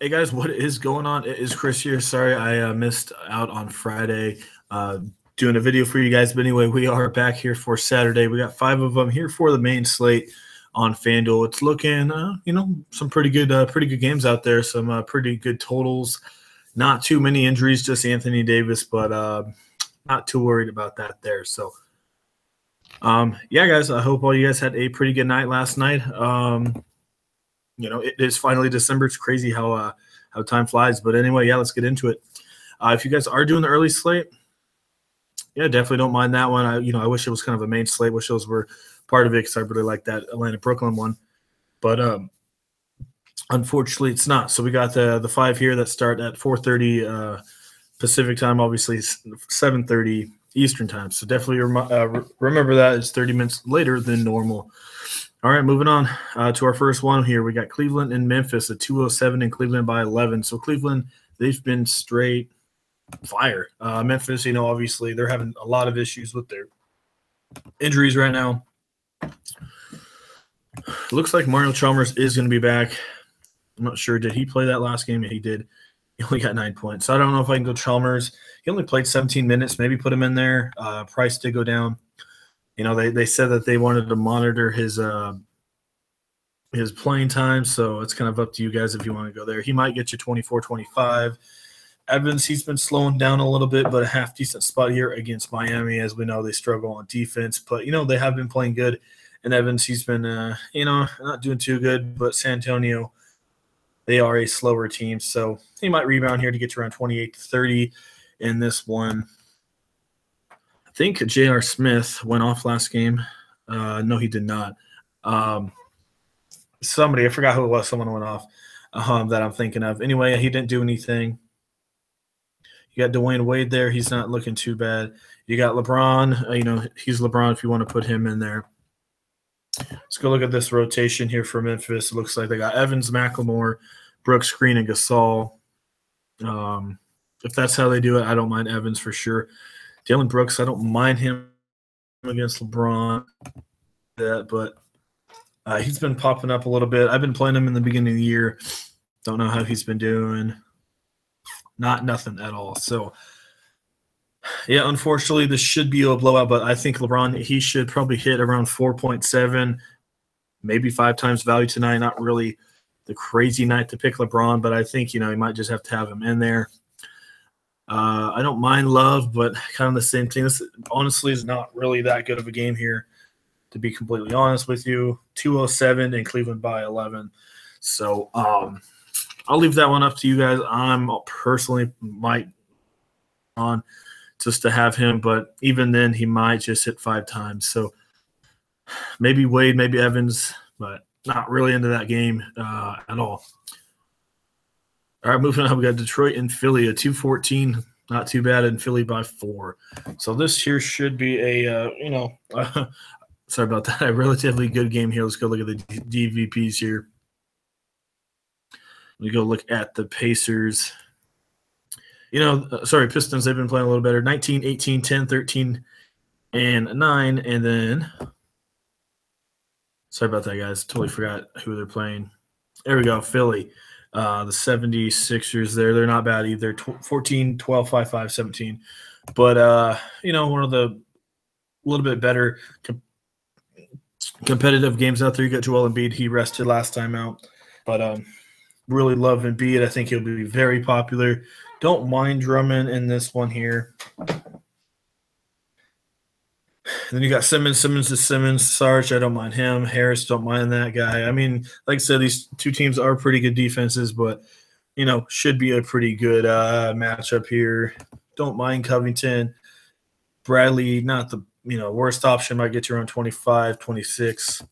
Hey guys, what is going on? It is Chris here. Sorry I missed out on Friday doing a video for you guys. But anyway, we are back here for Saturday. We got 5 of them here for the main slate on Fanduel. It's looking, some pretty good games out there. Some pretty good totals. Not too many injuries, just Anthony Davis, but not too worried about that there. So, yeah, guys, I hope all you guys had a pretty good night last night. It is finally December. It's crazy how time flies. But anyway, yeah, let's get into it. If you guys are doing the early slate, yeah, definitely don't mind that one. I wish it was kind of a main slate. Wish those were part of it because I really like that Atlanta-Brooklyn one. But unfortunately, it's not. So we got the 5 here that start at 4:30 Pacific time, obviously 7:30 Eastern time. So definitely remember that it's 30 minutes later than normal. All right, moving on to our first one here. We got Cleveland and Memphis at 207 and Cleveland by 11. So Cleveland, they've been straight fire. Memphis, obviously they're having a lot of issues with their injuries right now. It looks like Mario Chalmers is going to be back. I'm not sure. Did he play that last game? Yeah, he did. He only got 9 points. So I don't know if I can go Chalmers. He only played 17 minutes. Maybe put him in there. Price did go down. They said that they wanted to monitor his playing time, so it's kind of up to you guys if you want to go there. He might get you 24, 25. Evans, he's been slowing down a little bit, but a half-decent spot here against Miami. As we know, they struggle on defense, but, they have been playing good. And Evans, he's been, not doing too good, but San Antonio, they are a slower team, so he might rebound here to get you around 28 to 30 in this one. I think J.R. Smith went off last game. No, he did not. Somebody, I forgot who it was. Someone went off that I'm thinking of. Anyway, he didn't do anything. You got Dwayne Wade there. He's not looking too bad. You got LeBron. He's LeBron if you want to put him in there. Let's go look at this rotation here for Memphis. It looks like they got Evans, McLemore, Brooks, Green, and Gasol. If that's how they do it, I don't mind Evans for sure. Dylan Brooks, I don't mind him against LeBron, but he's been popping up a little bit. I've been playing him in the beginning of the year. Don't know how he's been doing. Nothing at all. So, yeah, unfortunately, this should be a blowout, but I think LeBron, he should probably hit around 4.7, maybe 5 times value tonight. Not really the crazy night to pick LeBron, but I think, he might just have to have him in there. I don't mind Love, but kind of the same thing. This honestly is not really that good of a game here, to be completely honest with you. 207 and Cleveland by 11. So I'll leave that one up to you guys. I'm personally might on just to have him, but even then he might just hit 5 times. So maybe Wade, maybe Evans, but not really into that game at all. All right, moving on, we got Detroit and Philly at 214. Not too bad, in Philly by 4. So this here should be a, sorry about that, a relatively good game here. Let's go look at the DVPs here. We go look at the Pacers. Pistons, they've been playing a little better. 19, 18, 10, 13, and 9. And then, sorry about that, guys. Totally forgot who they're playing. There we go, Philly. The 76ers there, they're not bad either. 14, 12, 5, 5, 17. But, one of the little bit better competitive games out there. You got Joel Embiid. He rested last time out. But really love Embiid. I think he'll be very popular. Don't mind Drummond in this one here. Then you got Simmons. Sarge, I don't mind him. Harris, don't mind that guy. I mean, like I said, these two teams are pretty good defenses, but, should be a pretty good matchup here. Don't mind Covington. Bradley, not the, worst option. Might get you around 25, 26.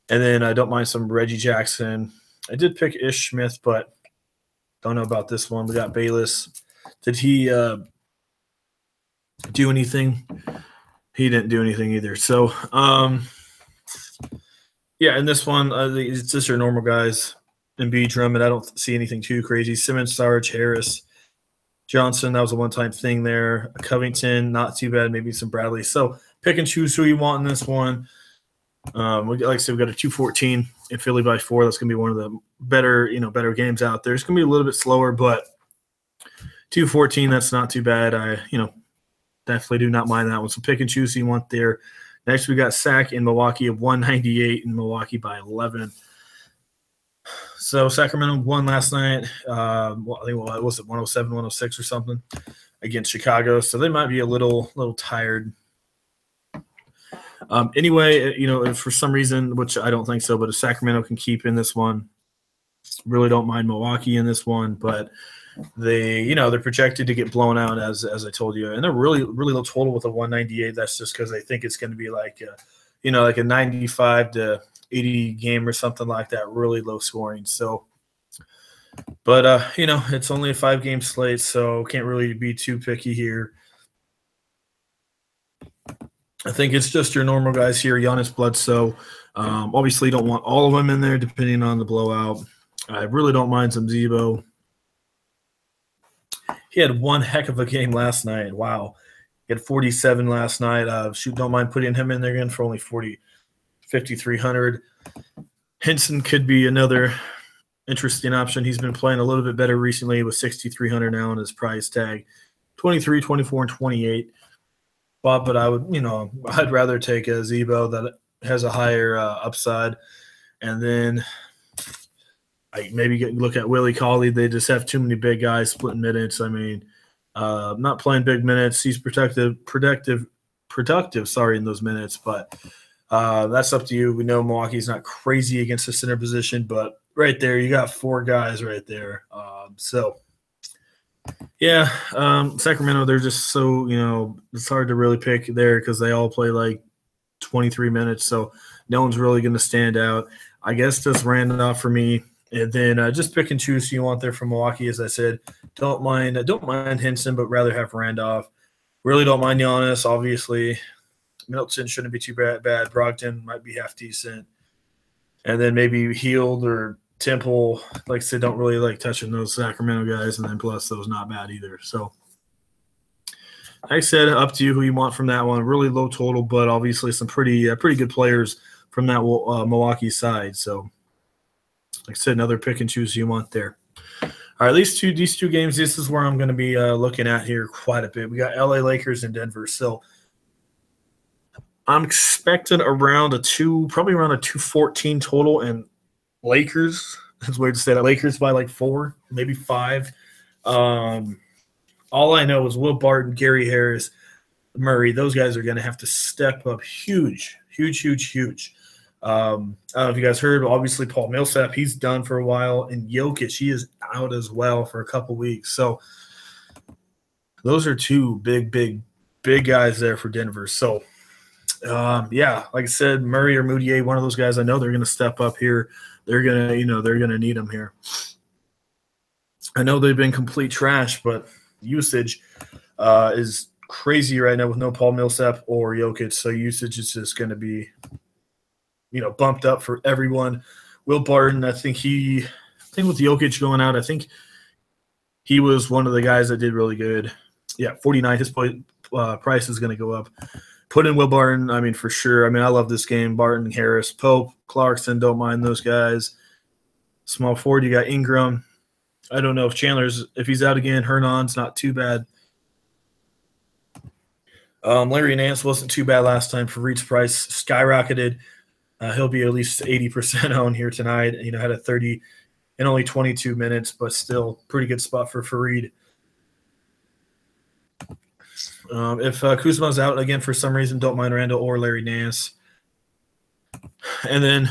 And then I don't mind some Reggie Jackson. I did pick Ish Smith, but don't know about this one. We got Bayless. Did he do anything? He didn't do anything either. So, yeah, in this one, it's just your normal guys. Embiid, Drummond, I don't see anything too crazy. Simmons, Sarge, Harris, Johnson, that was a one-time thing there. Covington, not too bad. Maybe some Bradley. So pick and choose who you want in this one. Like I said, we got a 214 in Philly by 4. That's going to be one of the better games out there. It's going to be a little bit slower, but 214, that's not too bad. I definitely do not mind that one. So pick and choose who you want there. Next, we got Sac in Milwaukee of 198 in Milwaukee by 11. So Sacramento won last night. I think what was it, 107, 106 or something against Chicago. So they might be a little tired. Anyway, if for some reason, which I don't think so, but if Sacramento can keep in this one, really don't mind Milwaukee in this one, but they're projected to get blown out as I told you, and they're really low total with a 198. That's just because I think it's going to be like a 95 to 80 game or something like that, really low scoring. So, but it's only a 5-game slate, so can't really be too picky here. I think it's just your normal guys here. Giannis, Bledsoe. Obviously, you don't want all of them in there, depending on the blowout. I really don't mind some Zebo. He had one heck of a game last night. Wow. He had 47 last night. Don't mind putting him in there again for only 5,300. Henson could be another interesting option. He's been playing a little bit better recently with 6,300 now on his price tag. 23, 24, and 28. But I would, I'd rather take a Zebo that has a higher upside. And then I maybe look at Willie Cauley. They just have too many big guys splitting minutes. I mean, not playing big minutes. He's productive, in those minutes. But that's up to you. We know Milwaukee's not crazy against the center position, but right there, you got 4 guys right there. Sacramento, they're just so, it's hard to really pick there because they all play like 23 minutes, so no one's really going to stand out. I guess just Randolph for me, and then just pick and choose who you want there from Milwaukee. As I said, don't mind Henson, but rather have Randolph. Really don't mind Giannis, obviously. Middleton shouldn't be too bad. Brogdon might be half decent. And then maybe Hield or Temple, like I said, don't really like touching those Sacramento guys, and then plus those not bad either. So, like I said, up to you who you want from that one. Really low total, but obviously some pretty good players from that Milwaukee side. So, like I said, another pick and choose you want there. All right, these two games, this is where I'm going to be looking at here quite a bit. We got LA Lakers and Denver. So, I'm expecting around probably around a 214 total, and Lakers, that's weird to say that. Lakers by like 4, maybe 5. All I know is Will Barton, Gary Harris, Murray, those guys are going to have to step up huge. I don't know if you guys heard, but obviously Paul Millsap, he's done for a while, and Jokic, he is out as well for a couple weeks. So those are 2 big guys there for Denver. So, like I said, Murray or Moutier, one of those guys, I know they're going to step up here. They're going to need them here. I know they've been complete trash, but usage is crazy right now with no Paul Millsap or Jokic. So usage is just going to be, bumped up for everyone. Will Barton, I think with Jokic going out, I think he was one of the guys that did really good. Yeah, 49. His price is going to go up. Put in Will Barton, I mean, for sure. I mean, I love this game. Barton, Harris, Pope, Clarkson, don't mind those guys. Small forward, you got Ingram. I don't know if he's out again. Hernan's not too bad. Larry Nance wasn't too bad last time. Fareed's price skyrocketed. He'll be at least 80% owned here tonight. Had a 30 in only 22 minutes, but still pretty good spot for Fareed. If Kuzma's out again for some reason, don't mind Randall or Larry Nance. And then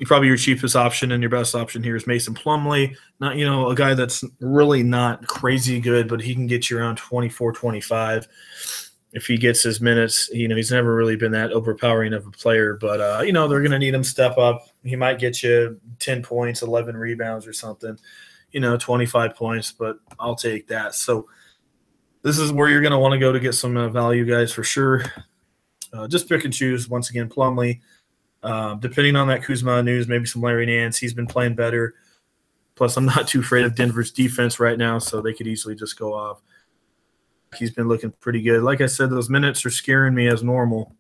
probably your cheapest option and your best option here is Mason Plumlee. Not, a guy that's really not crazy good, but he can get you around 24, 25 if he gets his minutes. He's never really been that overpowering of a player, but, they're going to need him to step up. He might get you 10 points, 11 rebounds or something, 25 points, but I'll take that. So, this is where you're going to want to go to get some value, guys, for sure. Just pick and choose. Once again, Plumlee. Depending on that Kuzma news, maybe some Larry Nance. He's been playing better. Plus, I'm not too afraid of Denver's defense right now, so they could easily just go off. He's been looking pretty good. Like I said, those minutes are scaring me as normal.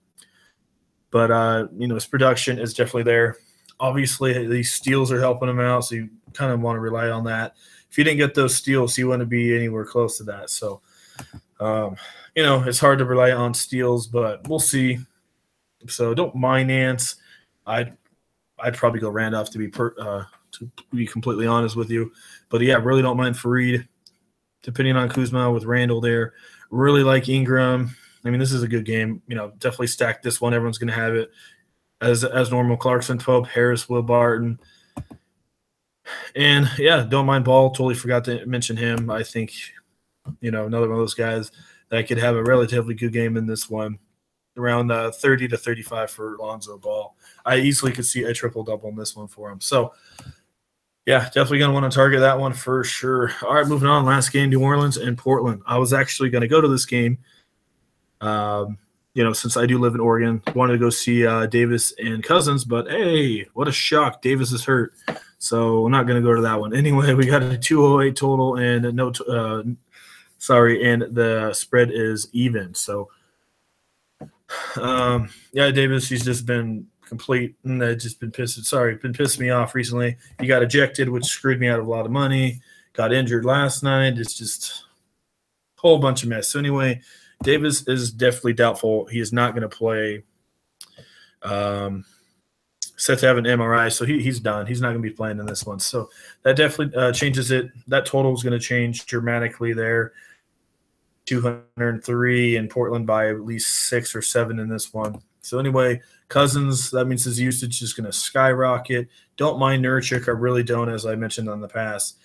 But his production is definitely there. Obviously, these steals are helping him out, so you kind of want to rely on that. If you didn't get those steals, he wouldn't be anywhere close to that. So, it's hard to rely on steals, but we'll see. So don't mind Nance. I'd probably go Randolph to be completely honest with you. But yeah, really don't mind Fareed. Depending on Kuzma with Randall there. Really like Ingram. I mean, this is a good game. Definitely stack this one. Everyone's going to have it as normal. Clarkson, Pope, Harris, Will Barton. And, yeah, don't mind Ball. Totally forgot to mention him. I think, another one of those guys that could have a relatively good game in this one. Around 30 to 35 for Lonzo Ball. I easily could see a triple-double in this one for him. So, yeah, definitely going to want to target that one for sure. All right, moving on. Last game, New Orleans and Portland. I was actually going to go to this game, since I do live in Oregon. Wanted to go see Davis and Cousins, but, hey, what a shock. Davis is hurt. So I'm not going to go to that one. Anyway, we got a 208 total and and the spread is even. So, Davis, he's just been complete and just been pissing me off recently. He got ejected, which screwed me out of a lot of money. Got injured last night. It's just a whole bunch of mess. So anyway, Davis is definitely doubtful. He is not going to play. Set to have an MRI, so he's done. He's not going to be playing in this one. So that definitely changes it. That total is going to change dramatically there. 203 in Portland by at least 6 or 7 in this one. So anyway, Cousins, that means his usage is going to skyrocket. Don't mind Nurkic. I really don't, as I mentioned on the past.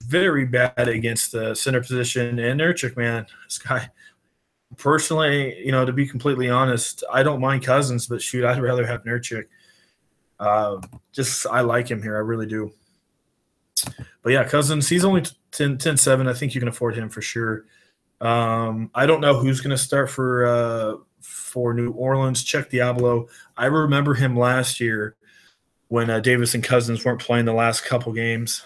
Very bad against the center position. And Nurkic, man, this guy, personally, to be completely honest, I don't mind Cousins, but shoot, I'd rather have Nurkic. I like him here. I really do. But yeah, Cousins, he's only 10-7. I think you can afford him for sure. I don't know who's going to start for New Orleans. Check Diablo. I remember him last year when Davis and Cousins weren't playing the last couple games.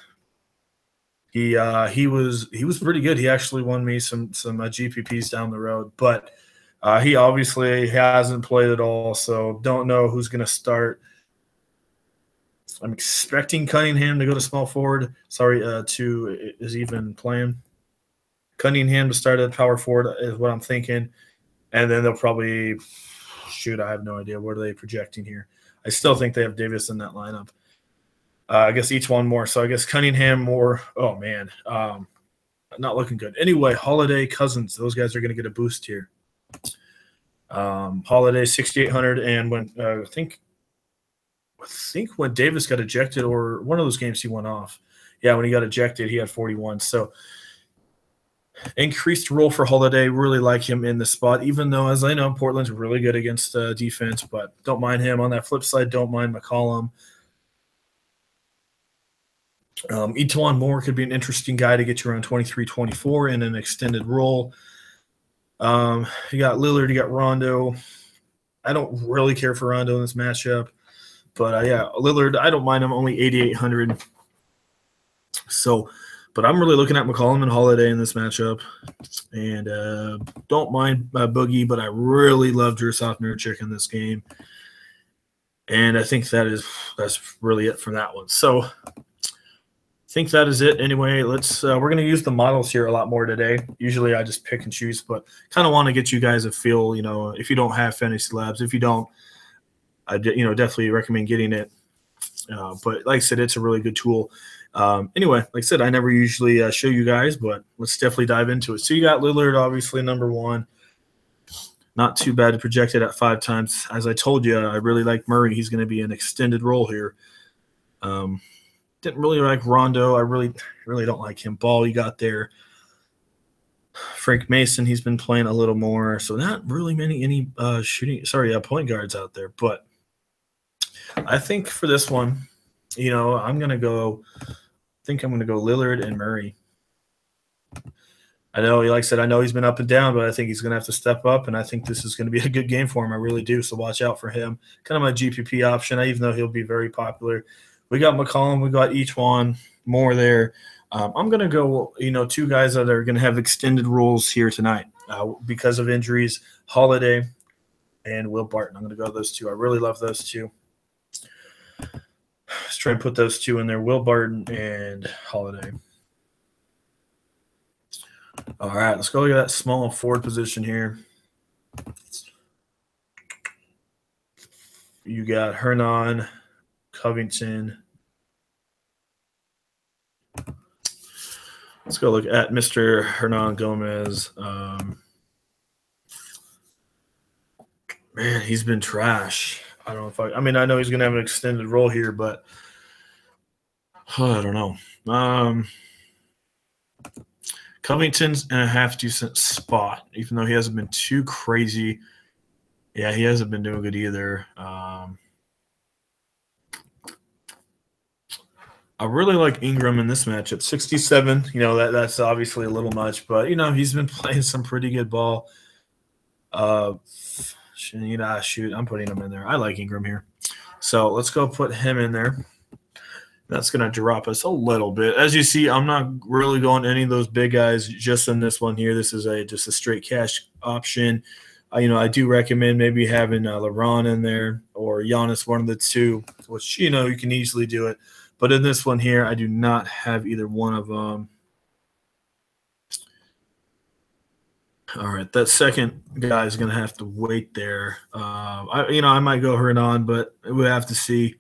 He was pretty good. He actually won me some GPPs down the road, but he obviously hasn't played at all. So don't know who's going to start. I'm expecting Cunningham to go to small forward. Is even playing. Cunningham to start at power forward is what I'm thinking. And then they'll probably I have no idea. What are they projecting here? I still think they have Davis in that lineup. I guess each one more. So I guess Cunningham more. Oh, man. Not looking good. Anyway, Holiday, Cousins. Those guys are going to get a boost here. Holiday, 6,800. And when I think when Davis got ejected or one of those games he went off. Yeah, when he got ejected, he had 41. So increased role for Holiday. Really like him in the spot, even though, as I know, Portland's really good against defense, but don't mind him. On that flip side, don't mind McCollum. Etuan Moore could be an interesting guy to get you around 23-24 in an extended role. You got Lillard, you got Rondo. I don't really care for Rondo in this matchup. But, Lillard, I don't mind him, only 8,800. So, but I'm really looking at McCollum and Holiday in this matchup. And don't mind Boogie, but I really love Jursoff Nurkic in this game. And I think that's really it for that one. So I think that is it. Anyway, we're going to use the models here a lot more today. Usually I just pick and choose, but kind of want to get you guys a feel, if you don't have Fantasy Labs. If you don't, I definitely recommend getting it. But like I said, it's a really good tool. Anyway, like I said, I never usually show you guys, but let's definitely dive into it. So you got Lillard, obviously, number one. Not too bad to project it at 5 times. As I told you, I really like Murray. He's going to be an extended role here. Didn't really like Rondo. I really don't like him. Ball you got there. Frank Mason, he's been playing a little more. So not really any point guards out there. But I think for this one, I'm going to go Lillard and Murray. I know, like I said, I know he's been up and down, but I think he's going to have to step up, and I think this is going to be a good game for him. I really do, so watch out for him. Kind of my GPP option, even though he'll be very popular. We got McCollum. We got Etuan Moore there. I'm going to go, 2 guys that are going to have extended roles here tonight because of injuries. Holiday, and Will Barton. I'm going to go those two. I really love those two. Let's try and put those two in there, Will Barton and Holiday. All right, let's go look at that small forward position here. You got Hernan, Covington. Let's go look at Mr. Hernan Gomez. Man, he's been trash. I don't know if I know he's going to have an extended role here, but I don't know. Covington's in a half decent spot, even though he hasn't been too crazy. Yeah, he hasn't been doing good either. I really like Ingram in this matchup. 67, that's obviously a little much, but, he's been playing some pretty good ball. Shoot, I'm putting him in there. I like Ingram here. So let's go put him in there. That's going to drop us a little bit. As you see, I'm not really going any of those big guys just in this one here. This is just a straight cash option. I do recommend maybe having LeBron in there or Giannis, one of the two, which, you can easily do it. But in this one here, I do not have either one of them. All right, that second guy is going to have to wait there. I might go Hernan, but we have to see.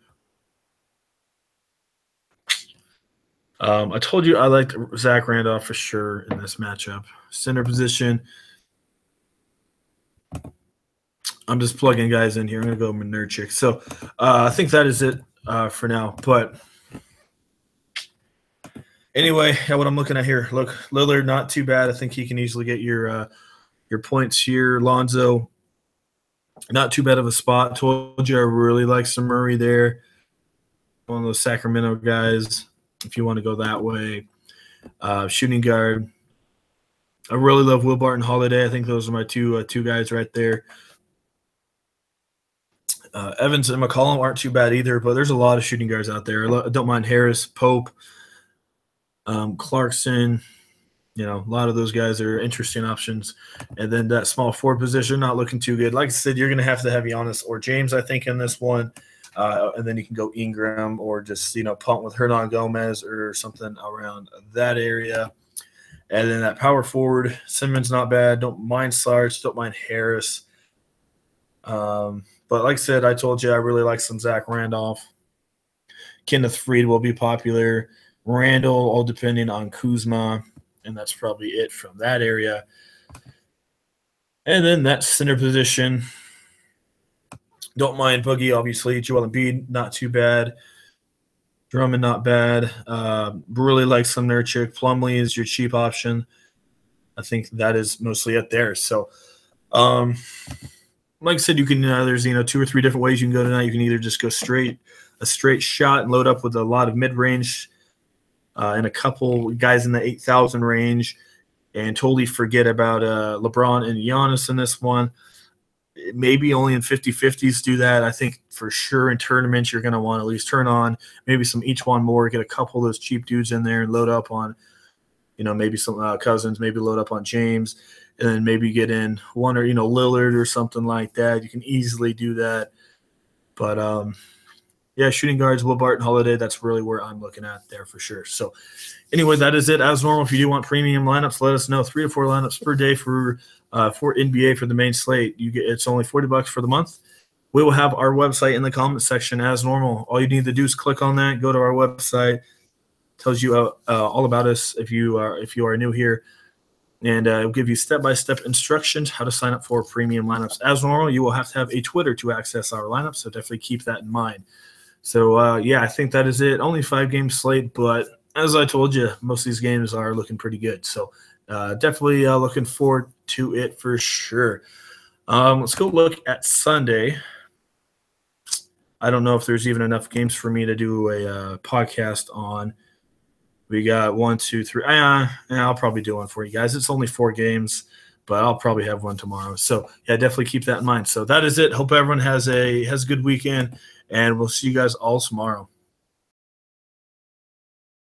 I told you I liked Zach Randolph for sure in this matchup. Center position. I'm just plugging guys in here. I'm going to go Minerchik. So I think that is it for now. But anyway, what I'm looking at here, look, Lillard, not too bad. I think he can easily get your points here. Lonzo, not too bad of a spot. Told you I really like some Murray there. One of those Sacramento guys, if you want to go that way. Shooting guard. I really love Will Barton, Holiday. I think those are my two guys right there. Evans and McCollum aren't too bad either, but there's a lot of shooting guards out there. I don't mind Harris, Pope, Clarkson. A lot of those guys are interesting options. And then that small forward position, not looking too good. Like I said, you're going to have Giannis or James, I think, in this one. And then you can go Ingram or just, punt with Hernan Gomez or something around that area. And then that power forward, Simmons not bad. Don't mind Sarge. Don't mind Harris. But like I said, I told you I really like some Zach Randolph. Kenneth Freed will be popular. Randall, all depending on Kuzma. And that's probably it from that area. And then that center position. Don't mind Boogie, obviously. Joel Embiid, not too bad. Drummond, not bad. Really like some Nurkic. Plumlee is your cheap option. I think that is mostly it there. So, like I said, you can there's 2 or 3 different ways you can go tonight. You can either just go a straight shot and load up with a lot of mid-range and a couple guys in the 8,000 range, and totally forget about LeBron and Giannis in this one. Maybe only in 50-50s do that. I think for sure in tournaments you're going to want to at least turn on maybe some each one more, get a couple of those cheap dudes in there and load up on, maybe some Cousins, maybe load up on James, and then maybe get in one or, Lillard or something like that. You can easily do that. But, yeah, shooting guards, Will Barton, Holiday, that's really where I'm looking at there for sure. So, anyway, that is it. As normal, if you do want premium lineups, let us know. 3 to 4 lineups per day for NBA for the main slate. It's only $40 for the month. We will have our website in the comment section as normal. All you need to do is click on that, go to our website. Tells you all about us if you are new here, and it'll give you step-by-step instructions how to sign up for premium lineups. As normal, you will have to have a Twitter to access our lineups, so definitely keep that in mind. So, yeah, I think that is it. Only 5-game slate, but as I told you, most of these games are looking pretty good. So, definitely looking forward to it for sure. Let's go look at Sunday. I don't know if there's even enough games for me to do a podcast on. We got 1, 2, 3. I'll probably do one for you guys. It's only 4 games, but I'll probably have one tomorrow. So, yeah, definitely keep that in mind. So that is it. Hope everyone has a good weekend, and we'll see you guys all tomorrow.